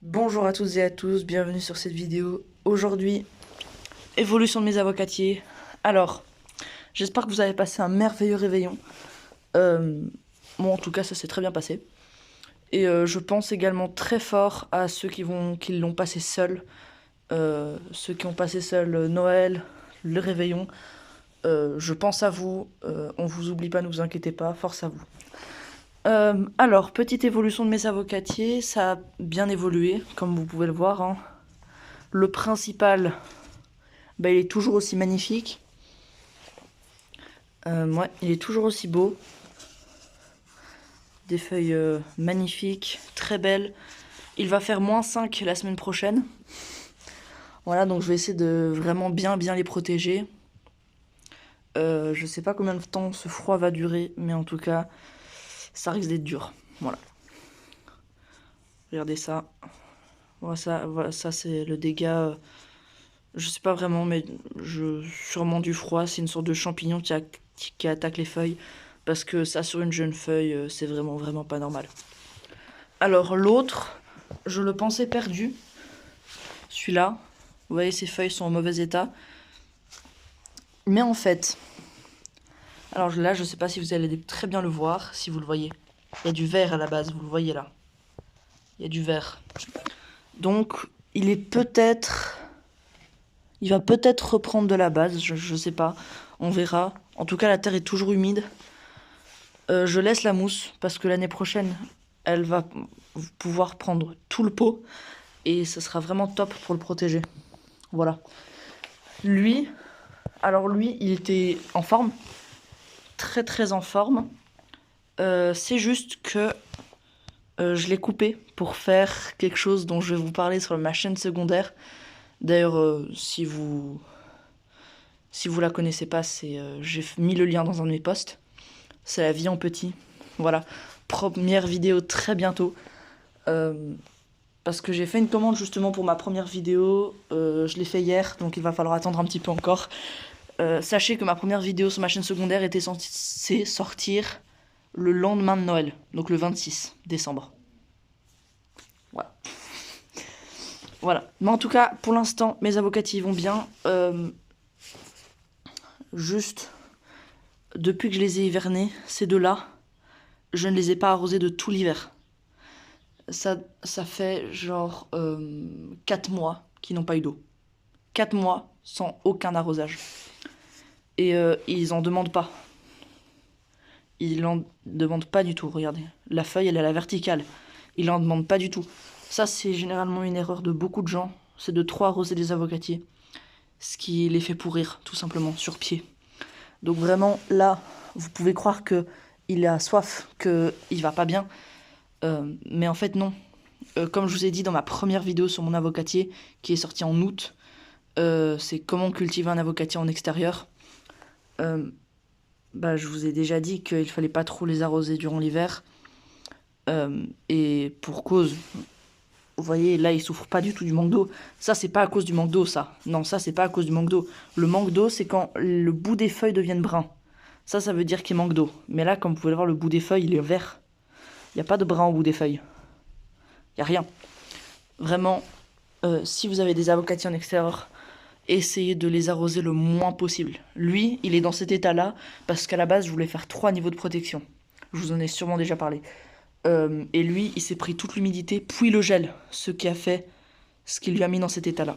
Bonjour à toutes et à tous, bienvenue sur cette vidéo. Aujourd'hui, évolution de mes avocatiers. Alors, j'espère que vous avez passé un merveilleux réveillon. Moi en tout cas ça s'est très bien passé. Et je pense également très fort à ceux qui l'ont passé seuls. Ceux qui ont passé seuls Noël, le réveillon. Je pense à vous, on vous oublie pas, ne vous inquiétez pas, force à vous. Alors, petite évolution de mes avocatiers, ça a bien évolué, comme vous pouvez le voir, hein. Le principal, il est toujours aussi magnifique. Ouais, il est toujours aussi beau. Des feuilles magnifiques, très belles. Il va faire -5 la semaine prochaine. Voilà, donc je vais essayer de vraiment bien les protéger. Je sais pas combien de temps ce froid va durer, mais en tout cas, ça risque d'être dur. Voilà. Regardez ça. Voilà, ça c'est le dégât. Je sais pas vraiment, mais sûrement du froid. C'est une sorte de champignon qui attaque les feuilles. Parce que ça, sur une jeune feuille, c'est vraiment pas normal. Alors, l'autre, je le pensais perdu. Celui-là, vous voyez, ses feuilles sont en mauvais état. Mais en fait, alors là, je sais pas si vous allez très bien le voir, si vous le voyez. Il y a du vert à la base, vous le voyez là. Il y a du vert. Donc, il va peut-être reprendre de la base, je sais pas. On verra. En tout cas, la terre est toujours humide. Je laisse la mousse parce que l'année prochaine, elle va pouvoir prendre tout le pot et ce sera vraiment top pour le protéger. Voilà. Lui, il était en forme, très en forme. C'est juste que je l'ai coupé pour faire quelque chose dont je vais vous parler sur ma chaîne secondaire. D'ailleurs, si vous la connaissez pas, j'ai mis le lien dans un de mes posts. C'est la vie en petit. Voilà. Première vidéo très bientôt. Parce que j'ai fait une commande justement pour ma première vidéo. Je l'ai fait hier, donc il va falloir attendre un petit peu encore. Sachez que ma première vidéo sur ma chaîne secondaire était censée sortir le lendemain de Noël, donc le 26 décembre. Voilà. Voilà. Mais en tout cas, pour l'instant, mes avocatiers vont bien. Juste, depuis que je les ai hivernés, ces deux-là, je ne les ai pas arrosés de tout l'hiver. Ça fait genre 4 mois qu'ils n'ont pas eu d'eau. 4 mois sans aucun arrosage. Et ils en demandent pas. Ils en demandent pas du tout, regardez. La feuille, elle est à la verticale. Ils en demandent pas du tout. Ça, c'est généralement une erreur de beaucoup de gens. C'est de trop arroser des avocatiers. Ce qui les fait pourrir, tout simplement, sur pied. Donc vraiment, là, vous pouvez croire qu'il a soif, qu'il va pas bien. Mais en fait, non. Comme je vous ai dit dans ma première vidéo sur mon avocatier, qui est sortie en août, c'est comment cultiver un avocatier en extérieur. Je vous ai déjà dit qu'il fallait pas trop les arroser durant l'hiver. Et pour cause, vous voyez, là, ils souffrent pas du tout du manque d'eau. Ça, c'est pas à cause du manque d'eau, ça. Non, ça, c'est pas à cause du manque d'eau. Le manque d'eau, c'est quand le bout des feuilles deviennent brun. Ça veut dire qu'il manque d'eau. Mais là, comme vous pouvez le voir, le bout des feuilles, il est vert. Il n'y a pas de brun au bout des feuilles. Il n'y a rien. Vraiment, si vous avez des avocatiers en extérieur, essayez de les arroser le moins possible. Lui, il est dans cet état-là parce qu'à la base, je voulais faire 3 niveaux de protection. Je vous en ai sûrement déjà parlé. Et lui, il s'est pris toute l'humidité, puis le gel, ce qui lui a mis dans cet état-là.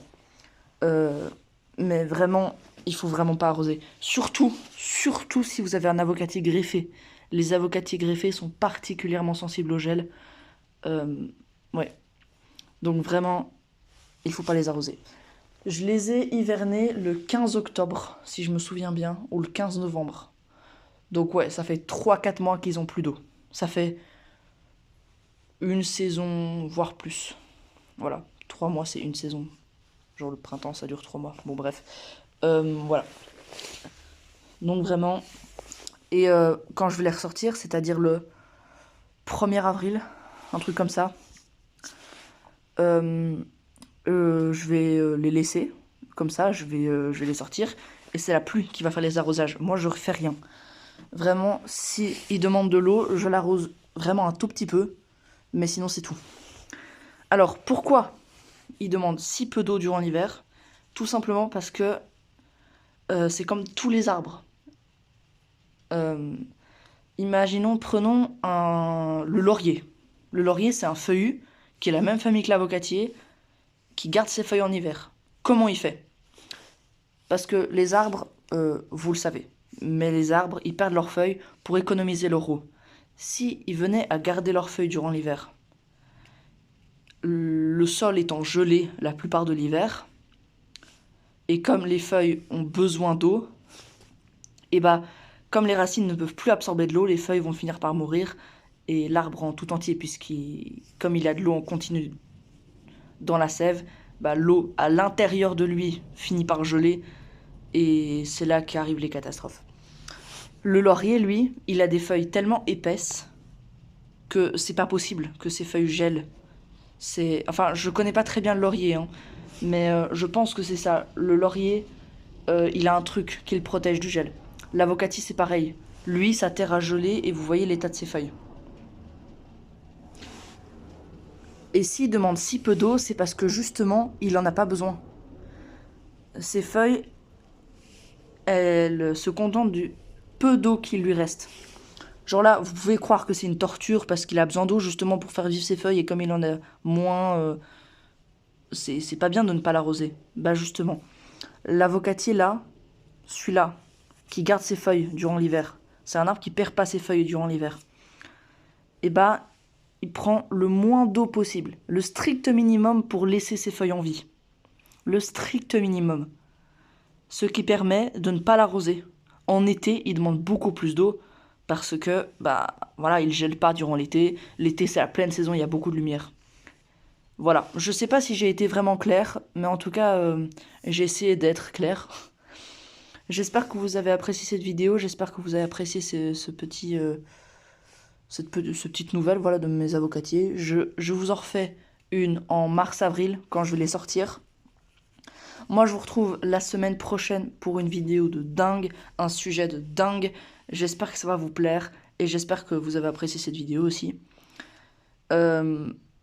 Mais vraiment, il faut vraiment pas arroser. Surtout si vous avez un avocatier greffé. Les avocatiers greffés sont particulièrement sensibles au gel. Ouais. Donc vraiment, il faut pas les arroser. Je les ai hivernés le 15 octobre, si je me souviens bien, ou le 15 novembre. Donc ouais, ça fait 3-4 mois qu'ils ont plus d'eau. Ça fait une saison, voire plus. Voilà, 3 mois c'est une saison. Genre le printemps ça dure 3 mois. Bon bref. Voilà. Donc vraiment. Et quand je vais les ressortir, c'est-à-dire le 1er avril, un truc comme ça, je vais les laisser. Comme ça, je vais les sortir. Et c'est la pluie qui va faire les arrosages. Moi, je ne fais rien. Vraiment, si ils demandent de l'eau, je l'arrose vraiment un tout petit peu. Mais sinon, c'est tout. Alors, pourquoi il demande si peu d'eau durant l'hiver? Tout simplement parce que c'est comme tous les arbres. Euh, Imaginons, prenons le laurier. Le laurier, c'est un feuillu qui est la même famille que l'avocatier, qui garde ses feuilles en hiver. Comment il fait? Parce que les arbres, vous le savez, mais les arbres, ils perdent leurs feuilles pour économiser leur eau. Si ils venaient à garder leurs feuilles durant l'hiver, le sol étant gelé la plupart de l'hiver, et comme les feuilles ont besoin d'eau, et bah, comme les racines ne peuvent plus absorber de l'eau, les feuilles vont finir par mourir, et l'arbre en tout entier, comme il a de l'eau en continu dans la sève, bah, l'eau à l'intérieur de lui finit par geler, et c'est là qu'arrivent les catastrophes. Le laurier, lui, il a des feuilles tellement épaisses que c'est pas possible que ces feuilles gèlent. Enfin, je connais pas très bien le laurier, hein, mais je pense que c'est ça. Le laurier, il a un truc qui le protège du gel. L'avocatie, c'est pareil. Lui, sa terre a gelé et vous voyez l'état de ses feuilles. Et s'il demande si peu d'eau, c'est parce que justement, il en a pas besoin. Ses feuilles, elles se contentent du peu d'eau qui lui reste. Genre là, vous pouvez croire que c'est une torture parce qu'il a besoin d'eau justement pour faire vivre ses feuilles et comme il en a moins, c'est pas bien de ne pas l'arroser. Bah justement, l'avocatier là, celui-là, qui garde ses feuilles durant l'hiver, c'est un arbre qui perd pas ses feuilles durant l'hiver. Et bah, il prend le moins d'eau possible, le strict minimum pour laisser ses feuilles en vie. Le strict minimum. Ce qui permet de ne pas l'arroser. En été, il demande beaucoup plus d'eau parce que, bah, voilà, il gèle pas durant l'été. L'été, c'est la pleine saison, il y a beaucoup de lumière. Voilà, je sais pas si j'ai été vraiment clair, mais en tout cas, j'ai essayé d'être clair. J'espère que vous avez apprécié cette vidéo, j'espère que vous avez apprécié ce petite nouvelle, voilà, de mes avocatiers. Je vous en refais une en mars-avril, quand je vais les sortir. Moi, je vous retrouve la semaine prochaine pour une vidéo de dingue, un sujet de dingue. J'espère que ça va vous plaire et j'espère que vous avez apprécié cette vidéo aussi.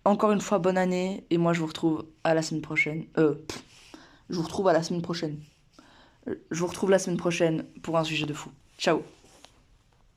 Encore une fois, bonne année et moi, je vous retrouve à la semaine prochaine. Je vous retrouve à la semaine prochaine. Je vous retrouve la semaine prochaine pour un sujet de fou. Ciao!